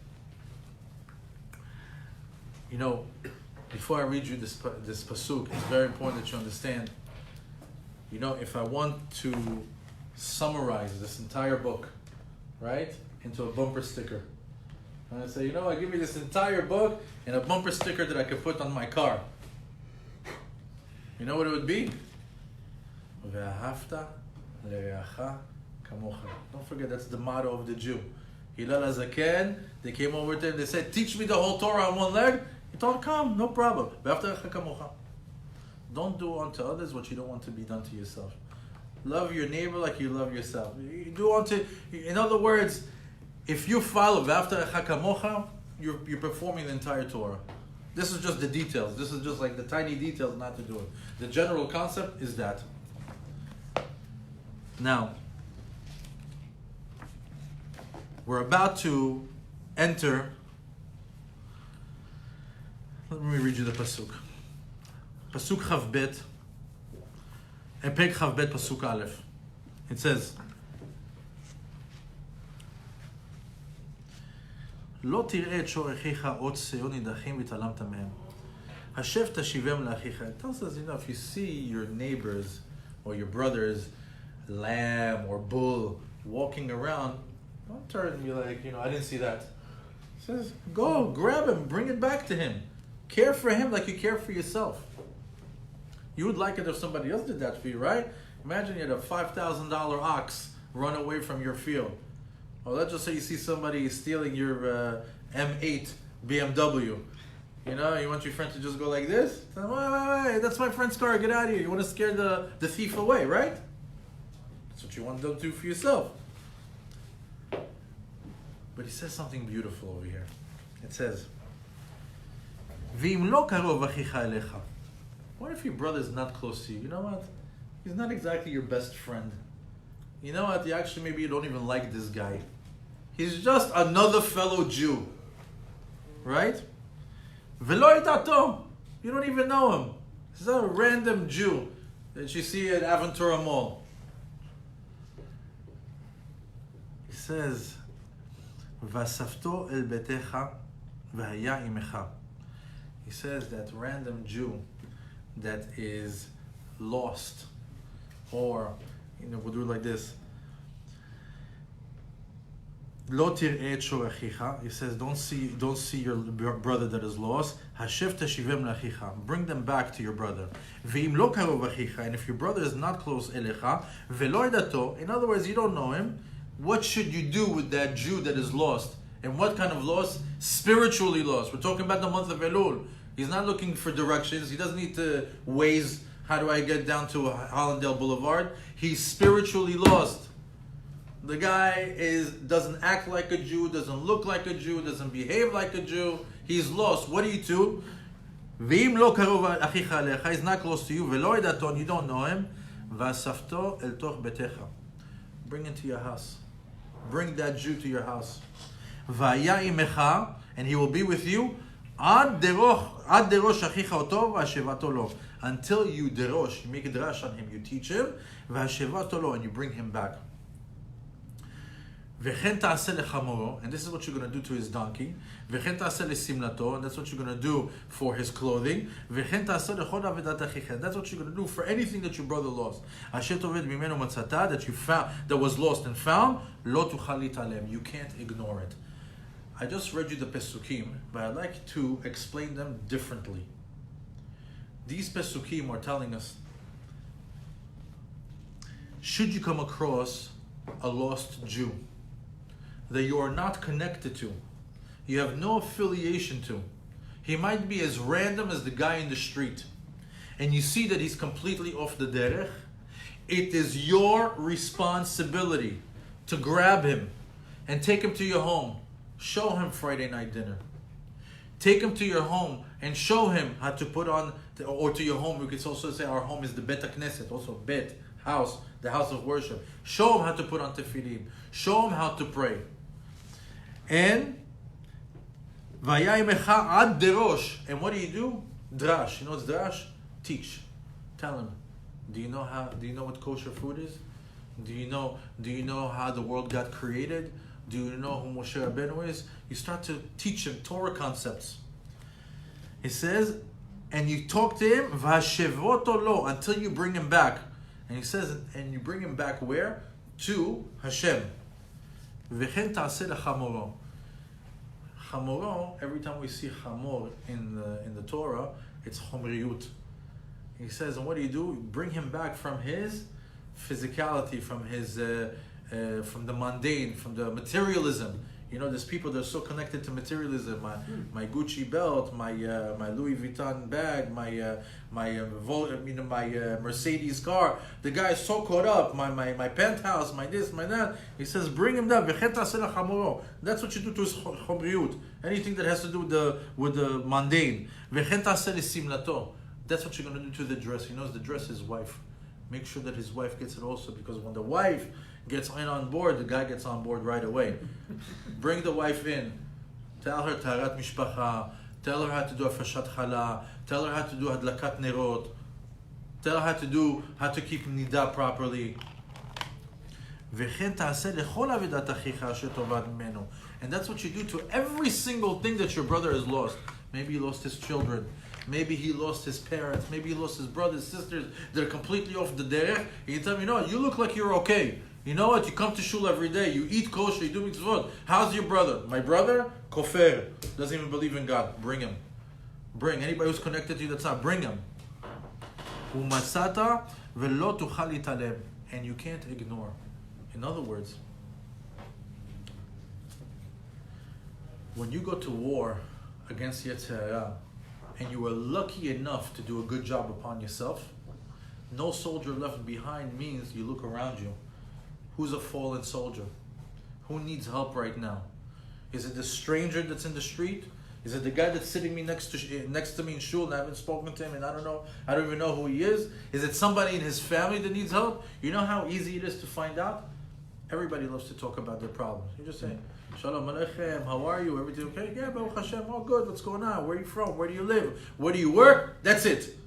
Before I read you this pasuk, it's very important that you understand. If I want to summarize this entire book, right, into a bumper sticker, and I say, give me this entire book and a bumper sticker that I could put on my car. You know what it would be? Ve'ahavta le'reacha kamocha. Don't forget, that's the motto of the Jew. Hillel HaZaken, they came over to him, they said, teach me the whole Torah on one leg. He told him, come, no problem. Don't do unto others what you don't want to be done to yourself. Love your neighbor like you love yourself. In other words, if you follow you're performing the entire Torah. This is just the details. This is just like the tiny details not to do it. The general concept is that. Now, we're about to enter. Let me read you the pasuk. Pasuk Chavbet, and Peg Chavbet pasuk Aleph. It says, "Lo tir'e et shorechicha ot seon nidachim v'talamta mehem. Hashev tashivem la'achicha." It tells us, if you see your neighbors or your brothers, lamb or bull, walking around, don't turn and be like, I didn't see that. It says, go, grab him, bring it back to him. Care for him like you care for yourself. You would like it if somebody else did that for you, right? Imagine you had a $5,000 ox run away from your field. Or let's just say you see somebody stealing your M8 BMW. You want your friend to just go like this? Wait, that's my friend's car, get out of here. You want to scare the thief away, right? That's what you want them to do for yourself. But he says something beautiful over here. It says, V'im lo karov achicha elecha. What if your brother is not close to you? You know what? He's not exactly your best friend. You know what? Maybe you don't even like this guy. He's just another fellow Jew. Right? V'lo itato. You don't even know him. He's a random Jew that you see at Aventura Mall. He says, V'asafto el betecha v'haya imecha. He says that random Jew that is lost Or, we'll do it like this. Lo tir'eh et shor achicha. He says, don't see your brother that is lost. Hashiv teshivem lachicha. Bring them back to your brother. Ve'im lo karov achicha. And if your brother is not close elecha, ve'lo edato. In other words, you don't know him. What should you do with that Jew that is lost? And what kind of lost? Spiritually lost. We're talking about the month of Elul. He's not looking for directions. He doesn't need to Waze. How do I get down to Hollandale Boulevard? He's spiritually lost. The guy doesn't act like a Jew, doesn't look like a Jew, doesn't behave like a Jew. He's lost. What do you do? Ve'im lo karov achicha alecha. He's not close to you. Ve'lo edaton. You don't know him. Va'asafto el toch betecha. Bring him to your house. Bring that Jew to your house. Va'ya imecha, and he will be with you. Ad derosh achicha oto va'ashevato lo. Until you derosh, you make a drash on him, you teach him. Va'ashevato lo, and you bring him back. V'chen ta'aseh lechamoro, and this is what you're going to do to his donkey. V'chen ta'aseh lesimlato, and that's what you're going to do for his clothing. V'chen ta'aseh lechol avedat achicha, and that's what you're going to do for anything that your brother lost. Asher toved mimenu matzata, that you found, that was lost and found. Lo tuchal litalem, you can't ignore it. I just read you the pesukim, but I'd like to explain them differently. These pesukim are telling us, should you come across a lost Jew that you are not connected to, you have no affiliation to, he might be as random as the guy in the street, and you see that he's completely off the derech, it is your responsibility to grab him and take him to your home. Show him Friday night dinner. Take him to your home and show him how to put on, or to your home. We could also say our home is the Bet HaKnesset, also Bet, house, the house of worship. Show him how to put on tefillin. Show him how to pray. And Vayayimecha ad derosh. And what do? Drash. You know what's drash? Teach. Tell him. Do you know what kosher food is? Do you know how the world got created? Do you know who Moshe Rabbeinu is? You start to teach him Torah concepts. He says, and you talk to him, v'hashevoto lo, until you bring him back. And he says, and you bring him back where? To Hashem. V'chen ta'aseh lechamoro. Chamoro, every time we see chamor in the Torah, it's chomriyut. He says, and what do? You bring him back from his physicality, from his from the mundane, from the materialism. You know, there's people that are so connected to materialism. My Gucci belt, my Louis Vuitton bag, my Mercedes car. The guy is so caught up. My penthouse, my this, my that. He says, bring him down. That's what you do to his chomriyut. Anything that has to do with the mundane. That's what you're going to do to the dress. He knows the dress is his wife. Make sure that his wife gets it also, because when the wife gets on board, the guy gets on board right away. Bring the wife in. Tell her taharat mishpacha. Tell her how to do afashat chala. Tell her how to do hadlakat nerot. Tell her how to keep nida properly. And that's what you do to every single thing that your brother has lost. Maybe he lost his children. Maybe he lost his parents. Maybe he lost his brothers, sisters. They're completely off the derech. You tell him, you look like you're okay. You know what? You come to shul every day. You eat kosher. You do mitzvot. How's your brother? My brother? Kofer. Doesn't even believe in God. Bring him. Bring. Anybody who's connected to you that's not, bring him. Umasata velo tuchal litalem. And you can't ignore. In other words, when you go to war against Yetzer Hara, and you were lucky enough to do a good job upon yourself, no soldier left behind means you look around you. Who's a fallen soldier? Who needs help right now? Is it the stranger that's in the street? Is it the guy that's sitting next to me in shul and I haven't spoken to him and I don't even know who he is? Is it somebody in his family that needs help? You know how easy it is to find out? Everybody loves to talk about their problems. You just say, Shalom Aleichem, how are you? Everything okay? Yeah, Baruch Hashem, all good. What's going on? Where are you from? Where do you live? Where do you work? That's it.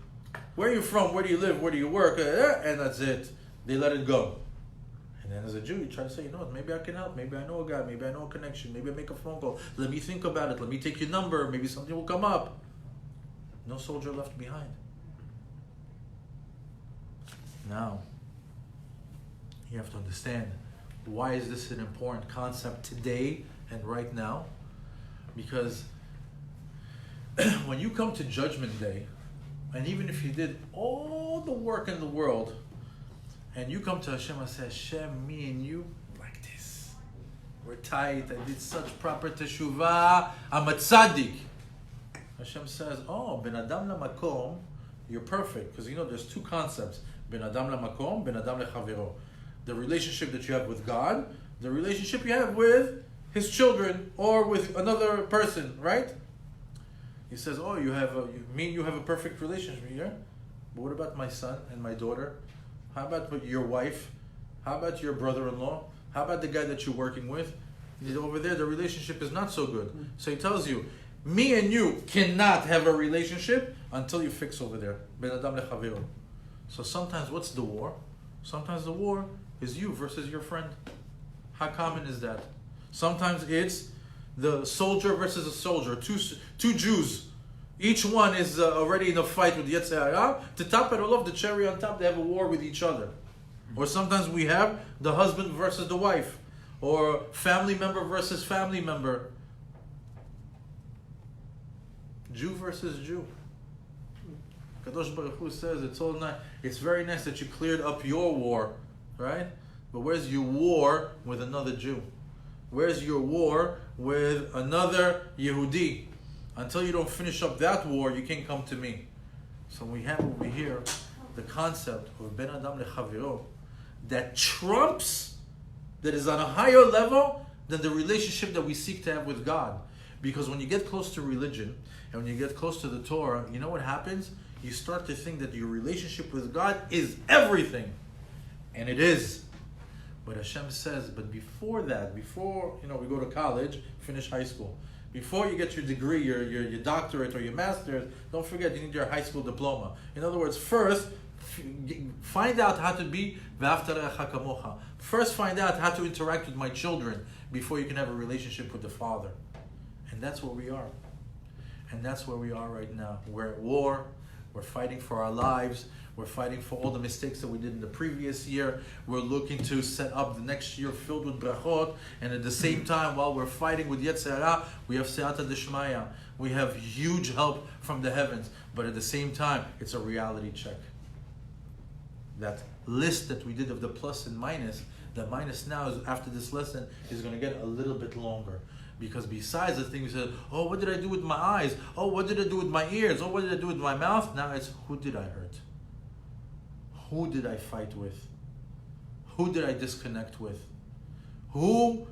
Where are you from? Where do you live? Where do you work? And that's it. They let it go. And then as a Jew, you try to say, maybe I can help. Maybe I know a guy. Maybe I know a connection. Maybe I make a phone call. Let me think about it. Let me take your number. Maybe something will come up. No soldier left behind. Now, You have to understand, why is this an important concept today and right now? Because when you come to Judgment Day, and even if you did all the work in the world, and you come to Hashem and say, Hashem, me and you, like this. We're tight, I did such proper teshuvah, I'm a tzaddik. Hashem says, oh, ben adam lamakom, you're perfect. Because there's two concepts. Ben adam lamakom, ben adam lechavero. The relationship that you have with God, the relationship you have with his children, or with another person, right? He says, oh, me and you have a perfect relationship here. But what about my son and my daughter? How about your wife? How about your brother-in-law? How about the guy that you're working with? Over there, the relationship is not so good. So he tells you, me and you cannot have a relationship until you fix over there. Ben adam lechavero. So sometimes what's the war? Sometimes the war is you versus your friend. How common is that? Sometimes it's the soldier versus a soldier. Two Jews. Each one is already in a fight with Yetzer Hara. To top it all off, the cherry on top, they have a war with each other. Or sometimes we have the husband versus the wife. Or family member versus family member. Jew versus Jew. Kadosh Baruch Hu says it's all nice. It's very nice that you cleared up your war, right? But where's your war with another Jew? Where's your war with another Yehudi? Until you don't finish up that war, you can't come to me. So we have over here the concept of Ben Adam Lechaviro that trumps, that is on a higher level than the relationship that we seek to have with God. Because when you get close to religion and when you get close to the Torah, you know what happens? You start to think that your relationship with God is everything. And it is. But Hashem says, but before that, before we go to college, finish high school, before you get your degree, your doctorate or your master's, don't forget you need your high school diploma. In other words, first, find out how to be v'ahavta l'reacha kamocha. First find out how to interact with my children before you can have a relationship with the Father. And that's where we are. And that's where we are right now. We're at war. We're fighting for our lives. We're fighting for all the mistakes that we did in the previous year. We're looking to set up the next year filled with brachot. And at the same time, while we're fighting with Yetzer Hara, we have Siyata Deshmaya. We have huge help from the heavens. But at the same time, it's a reality check. That list that we did of the plus and minus, the minus now is after this lesson is going to get a little bit longer. Because besides the thing we said, oh, what did I do with my eyes? Oh, what did I do with my ears? Oh, what did I do with my mouth? Now it's, who did I hurt? Who did I fight with? Who did I disconnect with? Who?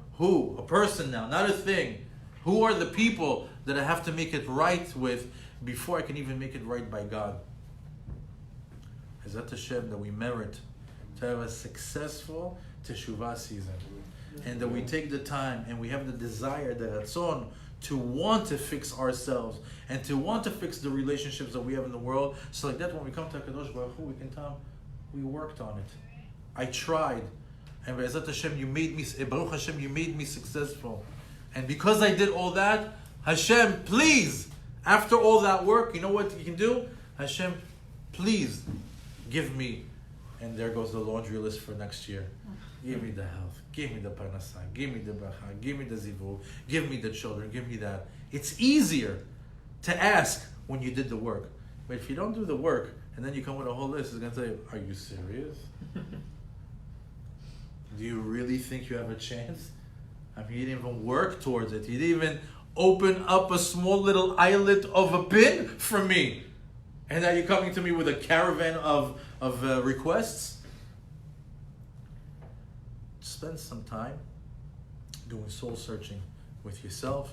A person now, not a thing. Who are the people that I have to make it right with before I can even make it right by God? Hazat Hashem, that we merit to have a successful teshuvah season. And that we take the time and we have the desire, the ratzon, to want to fix ourselves and to want to fix the relationships that we have in the world. So like that, when we come to HaKadosh Baruch Hu, we can tell, we worked on it. I tried. And Be'ezat Hashem, Baruch Hashem, you made me successful. And because I did all that, Hashem, please, after all that work, you know what you can do? Hashem, please give me, and there goes the laundry list for next year. Give me the health, give me the parnasa, give me the bracha, give me the zivu, give me the children, give me that. It's easier to ask when you did the work. But if you don't do the work, and then you come with a whole list, it's going to tell you, are you serious? Do you really think you have a chance? I mean, you didn't even work towards it. You didn't even open up a small little islet of a pin for me. And now you're coming to me with a caravan of requests? Spend some time doing soul searching with yourself.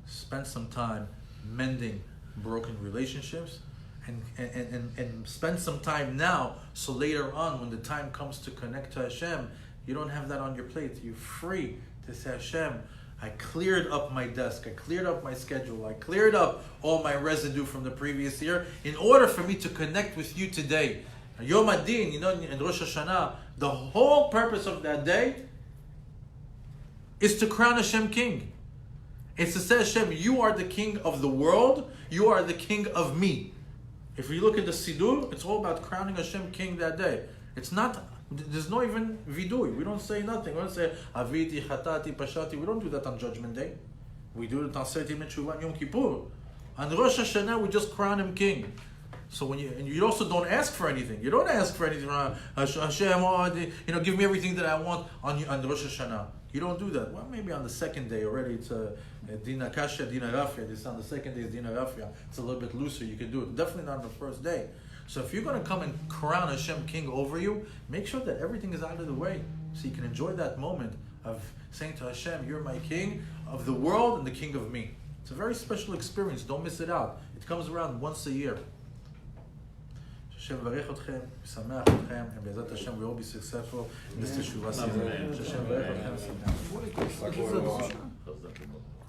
Spend some time mending broken relationships. And spend some time now, so later on, when the time comes to connect to Hashem, you don't have that on your plate. You're free to say, Hashem, I cleared up my desk, I cleared up my schedule, I cleared up all my residue from the previous year in order for me to connect with you today. Yom Adin, in Rosh Hashanah, the whole purpose of that day is to crown Hashem king. It's to say, Hashem, you are the king of the world, you are the king of me. If you look at the Siddur, it's all about crowning Hashem king that day. It's not There's no even vidui. We don't say nothing. We don't say aviti, chatati, pashati. We don't do that on Judgment Day. We do it on Seder Tshuva and Yom Kippur. On Rosh Hashanah, we just crown him king. So and you also don't ask for anything. You don't ask for anything. Hashem, give me everything that I want on Rosh Hashanah. You don't do that. Well, maybe on the second day already it's Dina Kasha, Dina Rafia. This on the second day is Dina Rafia. It's a little bit looser. You can do it. Definitely not on the first day. So if you're going to come and crown Hashem king over you, make sure that everything is out of the way so you can enjoy that moment of saying to Hashem, you're my king of the world and the king of me. It's a very special experience. Don't miss it out. It comes around once a year. Hashem varech atkhem, sameach atkhem, and Be'ezrat Hashem we all be successful in this teshuvah season. Hashem varech atkhem.